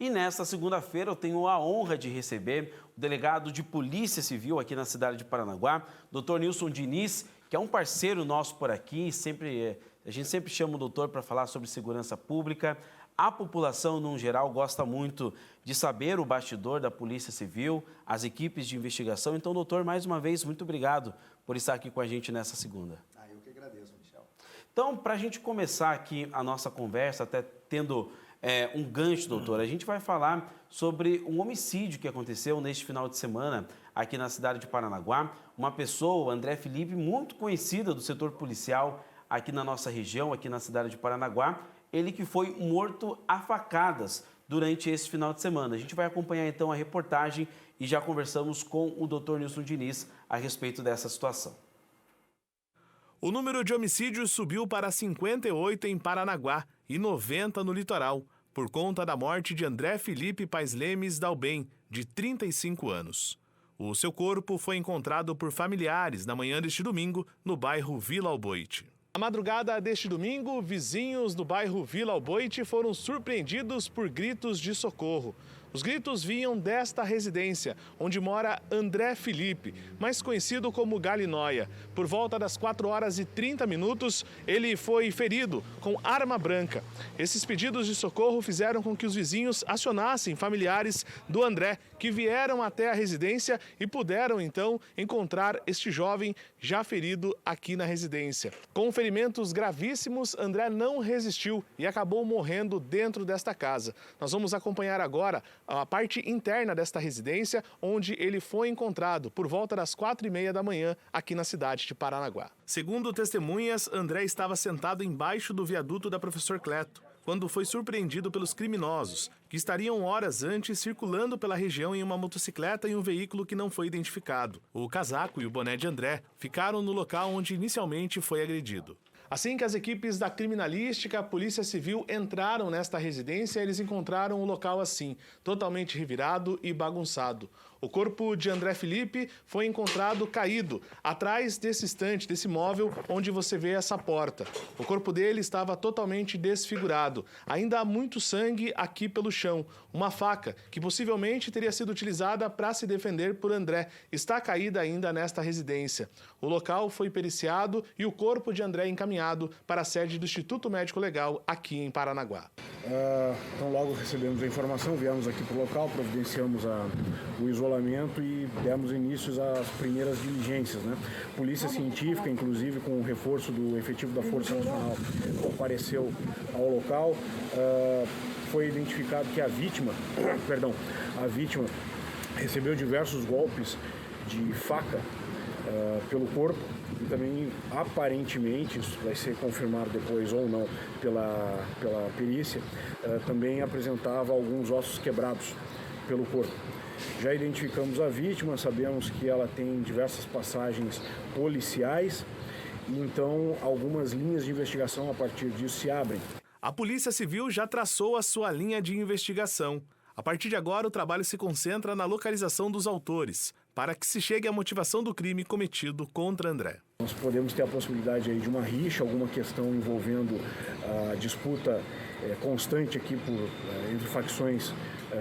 E nesta segunda-feira eu tenho a honra de receber o delegado de Polícia Civil aqui na cidade de Paranaguá, Dr. Nilson Diniz, que é um parceiro nosso por aqui, a gente sempre chama o doutor para falar sobre segurança pública. A população, no geral, gosta muito de saber o bastidor da Polícia Civil, as equipes de investigação. Então, doutor, mais uma vez, muito obrigado por estar aqui com a gente nessa segunda. Eu que agradeço, Michel. Então, para a gente começar aqui a nossa conversa, até tendo um gancho, doutor, a gente vai falar sobre um homicídio que aconteceu neste final de semana aqui na cidade de Paranaguá. Uma pessoa, o André Felipe, muito conhecida do setor policial aqui na nossa região, aqui na cidade de Paranaguá, ele que foi morto a facadas durante esse final de semana. A gente vai acompanhar então a reportagem e já conversamos com o Dr. Nilson Diniz a respeito dessa situação. O número de homicídios subiu para 58 em Paranaguá e 90 no litoral, por conta da morte de André Felipe Paes Lemes Dalben, de 35 anos. O seu corpo foi encontrado por familiares na manhã deste domingo, no bairro Vila Alboite. Na madrugada deste domingo, vizinhos do bairro Vila Alboite foram surpreendidos por gritos de socorro. Os gritos vinham desta residência, onde mora André Felipe, mais conhecido como Galinóia. Por volta das 4h30, ele foi ferido com arma branca. Esses pedidos de socorro fizeram com que os vizinhos acionassem familiares do André, que vieram até a residência e puderam, então, encontrar este jovem já ferido aqui na residência. Com ferimentos gravíssimos, André não resistiu e acabou morrendo dentro desta casa. Nós vamos acompanhar agora a parte interna desta residência, onde ele foi encontrado por volta das 4h30 da manhã, aqui na cidade de Paranaguá. Segundo testemunhas, André estava sentado embaixo do viaduto da Professor Cleto, quando foi surpreendido pelos criminosos, que estariam horas antes circulando pela região em uma motocicleta e um veículo que não foi identificado. O casaco e o boné de André ficaram no local onde inicialmente foi agredido. Assim que as equipes da criminalística, a Polícia Civil entraram nesta residência, eles encontraram o local assim, totalmente revirado e bagunçado. O corpo de André Felipe foi encontrado caído, atrás desse estante, desse móvel onde você vê essa porta. O corpo dele estava totalmente desfigurado. Ainda há muito sangue aqui pelo chão. Uma faca, que possivelmente teria sido utilizada para se defender por André, está caída ainda nesta residência. O local foi periciado e o corpo de André encaminhado para a sede do Instituto Médico Legal aqui em Paranaguá. Então logo recebemos a informação, viemos aqui para o local, providenciamos o isolamento e demos início às primeiras diligências, né? Polícia Científica, inclusive com o reforço do efetivo da Força Nacional, compareceu ao local. Foi identificado que a vítima recebeu diversos golpes de faca pelo corpo e também, aparentemente, isso vai ser confirmado depois ou não pela perícia, também apresentava alguns ossos quebrados pelo corpo. Já identificamos a vítima, sabemos que ela tem diversas passagens policiais, e então algumas linhas de investigação a partir disso se abrem. A Polícia Civil já traçou a sua linha de investigação. A partir de agora, o trabalho se concentra na localização dos autores, para que se chegue à motivação do crime cometido contra André. Nós podemos ter a possibilidade aí de uma rixa, alguma questão envolvendo a disputa constante aqui entre facções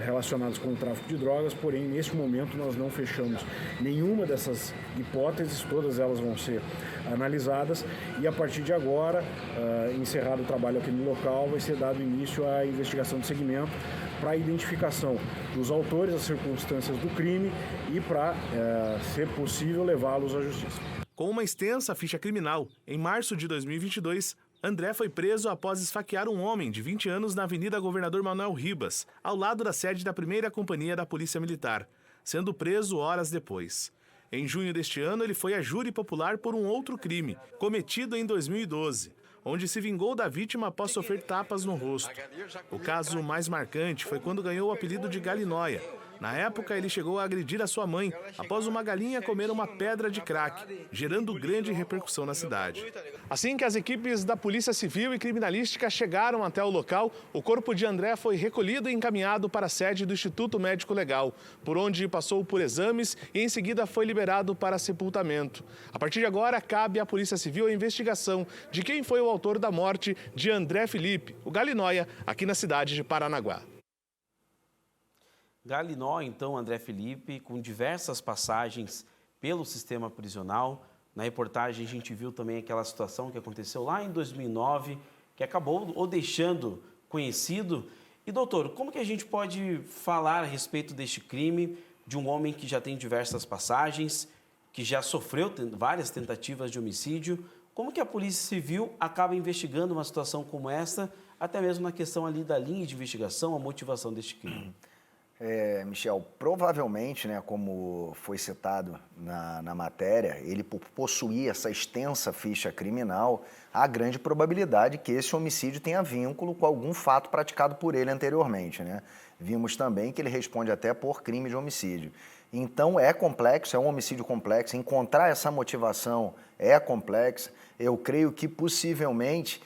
relacionadas com o tráfico de drogas, porém, neste momento, nós não fechamos nenhuma dessas hipóteses, todas elas vão ser analisadas e, a partir de agora, encerrado o trabalho aqui no local, vai ser dado início à investigação de segmento para a identificação dos autores, as circunstâncias do crime e para, ser possível, levá-los à justiça. Com uma extensa ficha criminal, em março de 2022, André foi preso após esfaquear um homem de 20 anos na Avenida Governador Manuel Ribas, ao lado da sede da 1ª Companhia da Polícia Militar, sendo preso horas depois. Em junho deste ano, ele foi a júri popular por um outro crime, cometido em 2012, onde se vingou da vítima após sofrer tapas no rosto. O caso mais marcante foi quando ganhou o apelido de Galinóia. Na época, ele chegou a agredir a sua mãe após uma galinha comer uma pedra de crack, gerando grande repercussão na cidade. Assim que as equipes da Polícia Civil e Criminalística chegaram até o local, o corpo de André foi recolhido e encaminhado para a sede do Instituto Médico Legal, por onde passou por exames e em seguida foi liberado para sepultamento. A partir de agora, cabe à Polícia Civil a investigação de quem foi o autor da morte de André Felipe, o Galinóia, aqui na cidade de Paranaguá. Galinó, então, André Felipe, com diversas passagens pelo sistema prisional. Na reportagem a gente viu também aquela situação que aconteceu lá em 2009, que acabou o deixando conhecido. E, doutor, como que a gente pode falar a respeito deste crime, de um homem que já tem diversas passagens, que já sofreu várias tentativas de homicídio? Como que a Polícia Civil acaba investigando uma situação como essa, até mesmo na questão ali da linha de investigação, a motivação deste crime? Michel, provavelmente, né, como foi citado na matéria, ele por possuir essa extensa ficha criminal, há grande probabilidade que esse homicídio tenha vínculo com algum fato praticado por ele anteriormente, né? Vimos também que ele responde até por crime de homicídio. Então é complexo, é um homicídio complexo, encontrar essa motivação é complexo. Eu creio que possivelmente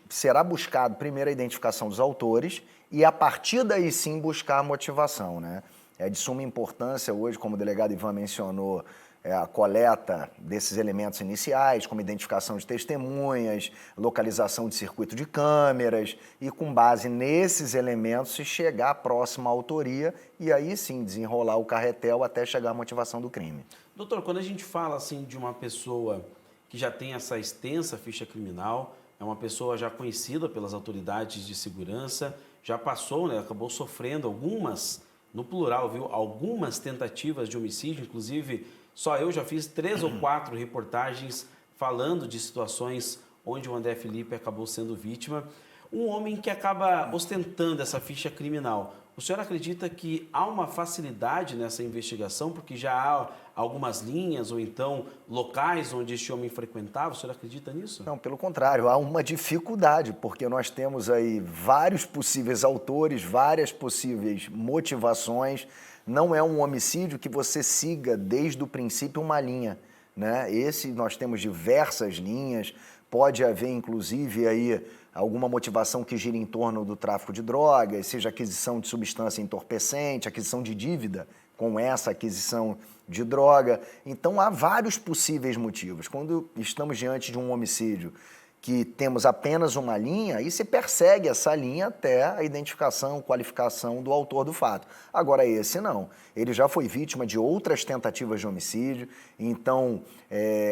será buscado primeiro a identificação dos autores e a partir daí sim buscar a motivação, né? É de suma importância hoje, como o delegado Ivan mencionou, a coleta desses elementos iniciais, como identificação de testemunhas, localização de circuito de câmeras e com base nesses elementos se chegar à próxima autoria e aí sim desenrolar o carretel até chegar à motivação do crime. Doutor, quando a gente fala assim de uma pessoa que já tem essa extensa ficha criminal, é uma pessoa já conhecida pelas autoridades de segurança, já passou, né, acabou sofrendo algumas, no plural, viu, algumas tentativas de homicídio, inclusive só eu já fiz 3 ou 4 reportagens falando de situações onde o André Felipe acabou sendo vítima. Um homem que acaba ostentando essa ficha criminal. O senhor acredita que há uma facilidade nessa investigação, porque já há algumas linhas ou então locais onde este homem frequentava? O senhor acredita nisso? Não, pelo contrário, há uma dificuldade, porque nós temos aí vários possíveis autores, várias possíveis motivações. Não é um homicídio que você siga desde o princípio uma linha, né? Esse nós temos diversas linhas, pode haver inclusive aí alguma motivação que gira em torno do tráfico de drogas, seja aquisição de substância entorpecente, aquisição de dívida com essa aquisição de droga. Então há vários possíveis motivos. Quando estamos diante de um homicídio que temos apenas uma linha, aí se persegue essa linha até a identificação, qualificação do autor do fato. Agora esse não. Ele já foi vítima de outras tentativas de homicídio, então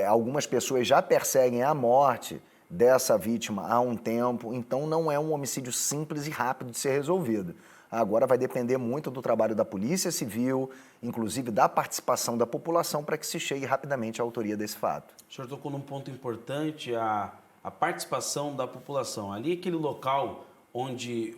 algumas pessoas já perseguem a morte dessa vítima há um tempo, então não é um homicídio simples e rápido de ser resolvido. Agora vai depender muito do trabalho da Polícia Civil, inclusive da participação da população para que se chegue rapidamente à autoria desse fato. O senhor tocou num ponto importante, a participação da população. Ali, aquele local onde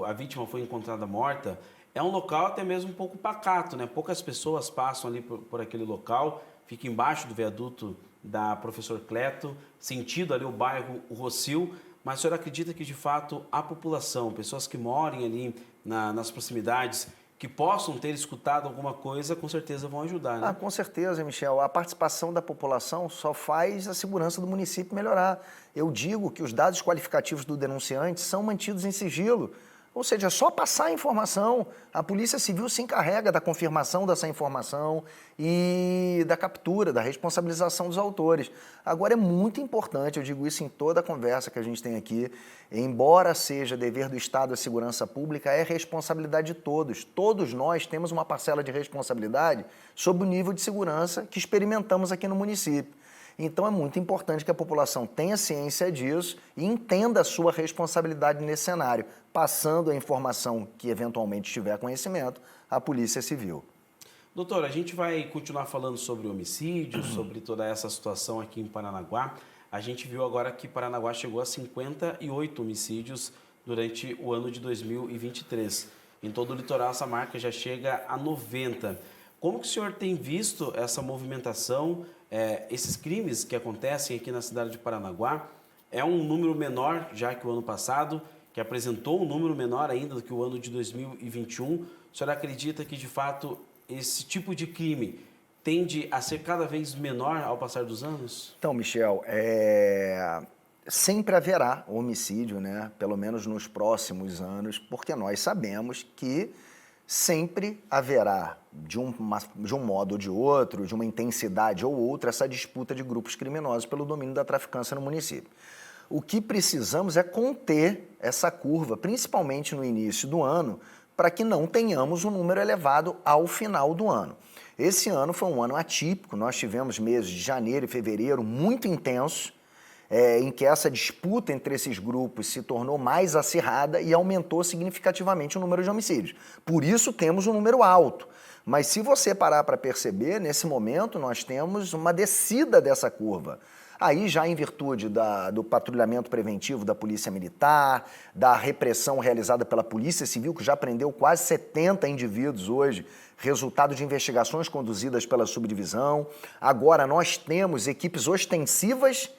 a vítima foi encontrada morta, é um local até mesmo um pouco pacato, né? Poucas pessoas passam ali por aquele local, fica embaixo do viaduto da Professor Cleto, sentido ali o bairro Rossio, mas o senhor acredita que, de fato, a população, pessoas que morem ali nas proximidades, que possam ter escutado alguma coisa, com certeza vão ajudar, né? Com certeza, Michel. A participação da população só faz a segurança do município melhorar. Eu digo que os dados qualificativos do denunciante são mantidos em sigilo. Ou seja, é só passar a informação. A Polícia Civil se encarrega da confirmação dessa informação e da captura, da responsabilização dos autores. Agora, é muito importante, eu digo isso em toda a conversa que a gente tem aqui, embora seja dever do Estado a segurança pública, é responsabilidade de todos. Todos nós temos uma parcela de responsabilidade sobre o nível de segurança que experimentamos aqui no município. Então é muito importante que a população tenha ciência disso e entenda a sua responsabilidade nesse cenário, passando a informação que eventualmente tiver conhecimento à Polícia Civil. Doutor, a gente vai continuar falando sobre homicídio, sobre toda essa situação aqui em Paranaguá. A gente viu agora que Paranaguá chegou a 58 homicídios durante o ano de 2023. Em todo o litoral, essa marca já chega a 90. Como que o senhor tem visto essa movimentação, esses crimes que acontecem aqui na cidade de Paranaguá? É um número menor já que o ano passado, que apresentou um número menor ainda do que o ano de 2021. O senhor acredita que, de fato, esse tipo de crime tende a ser cada vez menor ao passar dos anos? Então, Michel, sempre haverá homicídio, né? Pelo menos nos próximos anos, porque nós sabemos que sempre haverá, de um modo ou de outro, de uma intensidade ou outra, essa disputa de grupos criminosos pelo domínio da traficância no município. O que precisamos é conter essa curva, principalmente no início do ano, para que não tenhamos um número elevado ao final do ano. Esse ano foi um ano atípico, nós tivemos meses de janeiro e fevereiro muito intensos, em que essa disputa entre esses grupos se tornou mais acirrada e aumentou significativamente o número de homicídios. Por isso temos um número alto. Mas se você parar para perceber, nesse momento nós temos uma descida dessa curva. Aí já em virtude do patrulhamento preventivo da Polícia Militar, da repressão realizada pela Polícia Civil, que já prendeu quase 70 indivíduos hoje, resultado de investigações conduzidas pela subdivisão. Agora nós temos equipes ostensivas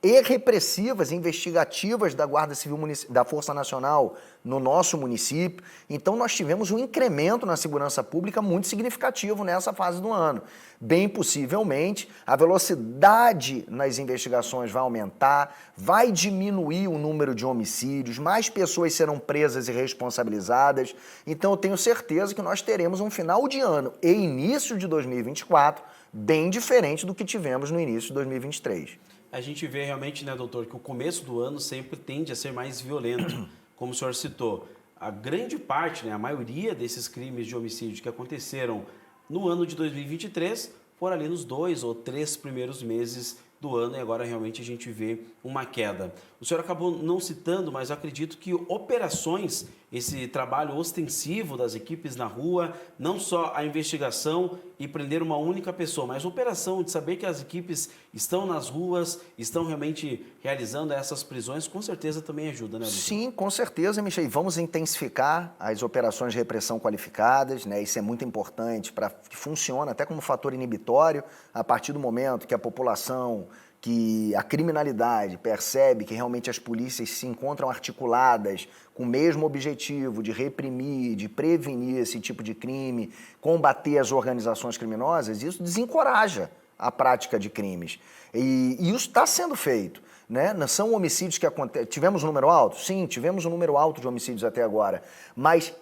e repressivas, investigativas da Guarda Civil da Força Nacional no nosso município. Então nós tivemos um incremento na segurança pública muito significativo nessa fase do ano. Bem possivelmente, a velocidade nas investigações vai aumentar, vai diminuir o número de homicídios, mais pessoas serão presas e responsabilizadas. Então eu tenho certeza que nós teremos um final de ano e início de 2024 bem diferente do que tivemos no início de 2023. A gente vê realmente, né, doutor, que o começo do ano sempre tende a ser mais violento, como o senhor citou. A grande parte, né, a maioria desses crimes de homicídio que aconteceram no ano de 2023 foram ali nos 2 ou 3 primeiros meses do ano e agora realmente a gente vê uma queda. O senhor acabou não citando, mas eu acredito que operações, esse trabalho ostensivo das equipes na rua, não só a investigação e prender uma única pessoa, mas a operação de saber que as equipes estão nas ruas, estão realmente realizando essas prisões, com certeza também ajuda, né, doutor? Sim, com certeza, Michel. E vamos intensificar as operações de repressão qualificadas, né? Isso é muito importante para que funcione até como fator inibitório a partir do momento que a população, que a criminalidade percebe que realmente as polícias se encontram articuladas com o mesmo objetivo de reprimir, de prevenir esse tipo de crime, combater as organizações criminosas, isso desencoraja a prática de crimes. E isso está sendo feito, né? Não são homicídios que acontecem. Tivemos um número alto? Sim, tivemos um número alto de homicídios até agora, mas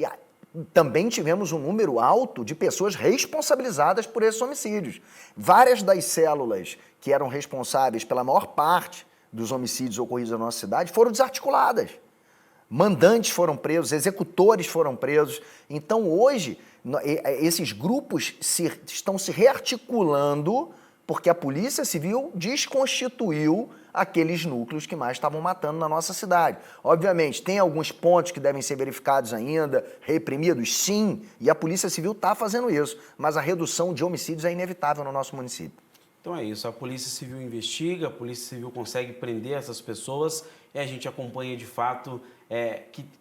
também tivemos um número alto de pessoas responsabilizadas por esses homicídios. Várias das células que eram responsáveis pela maior parte dos homicídios ocorridos na nossa cidade foram desarticuladas. Mandantes foram presos, executores foram presos. Então, hoje, esses grupos estão se rearticulando porque a Polícia Civil desconstituiu aqueles núcleos que mais estavam matando na nossa cidade. Obviamente, tem alguns pontos que devem ser verificados ainda, reprimidos, sim, e a Polícia Civil está fazendo isso, mas a redução de homicídios é inevitável no nosso município. Então é isso, a Polícia Civil investiga, a Polícia Civil consegue prender essas pessoas e a gente acompanha de fato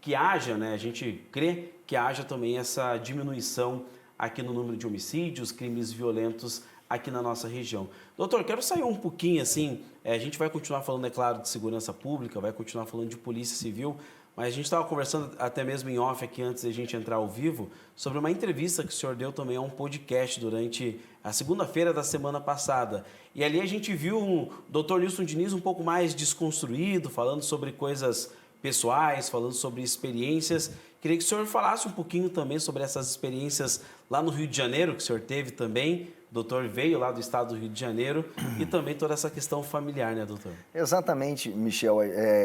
que haja, né, a gente crê que haja também essa diminuição aqui no número de homicídios, crimes violentos aqui na nossa região. Doutor, quero sair um pouquinho assim, a gente vai continuar falando, é claro, de segurança pública, vai continuar falando de Polícia Civil, mas a gente estava conversando até mesmo em off aqui antes da gente entrar ao vivo sobre uma entrevista que o senhor deu também a um podcast durante a segunda-feira da semana passada. E ali a gente viu o doutor Nilson Diniz um pouco mais desconstruído, falando sobre coisas pessoais, falando sobre experiências. Queria que o senhor falasse um pouquinho também sobre essas experiências lá no Rio de Janeiro, que o senhor teve também. O doutor veio lá do estado do Rio de Janeiro e também toda essa questão familiar, né, doutor? Exatamente, Michel.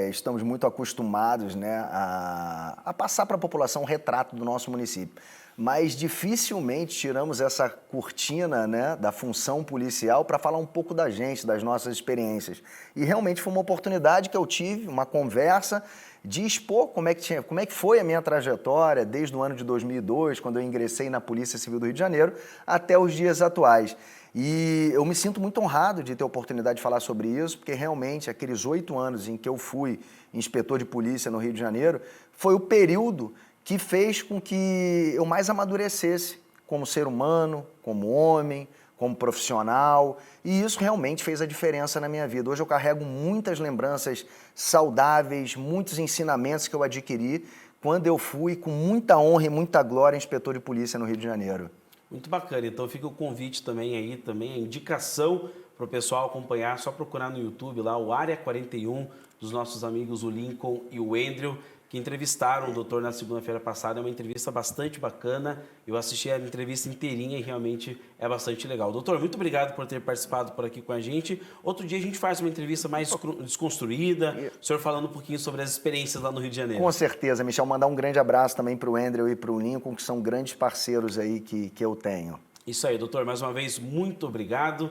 Estamos muito acostumados, né, a passar para a população um retrato do nosso município. Mas dificilmente tiramos essa cortina, né, da função policial para falar um pouco da gente, das nossas experiências. E realmente foi uma oportunidade que eu tive, uma conversa, de expor como é que foi a minha trajetória desde o ano de 2002, quando eu ingressei na Polícia Civil do Rio de Janeiro, até os dias atuais. E eu me sinto muito honrado de ter a oportunidade de falar sobre isso, porque realmente aqueles 8 anos em que eu fui inspetor de polícia no Rio de Janeiro, foi o período que fez com que eu mais amadurecesse como ser humano, como homem, como profissional, e isso realmente fez a diferença na minha vida. Hoje eu carrego muitas lembranças saudáveis, muitos ensinamentos que eu adquiri quando eu fui com muita honra e muita glória inspetor de polícia no Rio de Janeiro. Muito bacana, então fica o convite também aí, também a indicação para o pessoal acompanhar, só procurar no YouTube lá o Área 41 dos nossos amigos o Lincoln e o Andrew, que entrevistaram o doutor na segunda-feira passada. É uma entrevista bastante bacana. Eu assisti a entrevista inteirinha e realmente é bastante legal. Doutor, muito obrigado por ter participado por aqui com a gente. Outro dia a gente faz uma entrevista mais desconstruída, o senhor falando um pouquinho sobre as experiências lá no Rio de Janeiro. Com certeza, Michel. Mandar um grande abraço também para o Andrew e para o Lincoln, que são grandes parceiros aí que eu tenho. Isso aí, doutor. Mais uma vez, muito obrigado.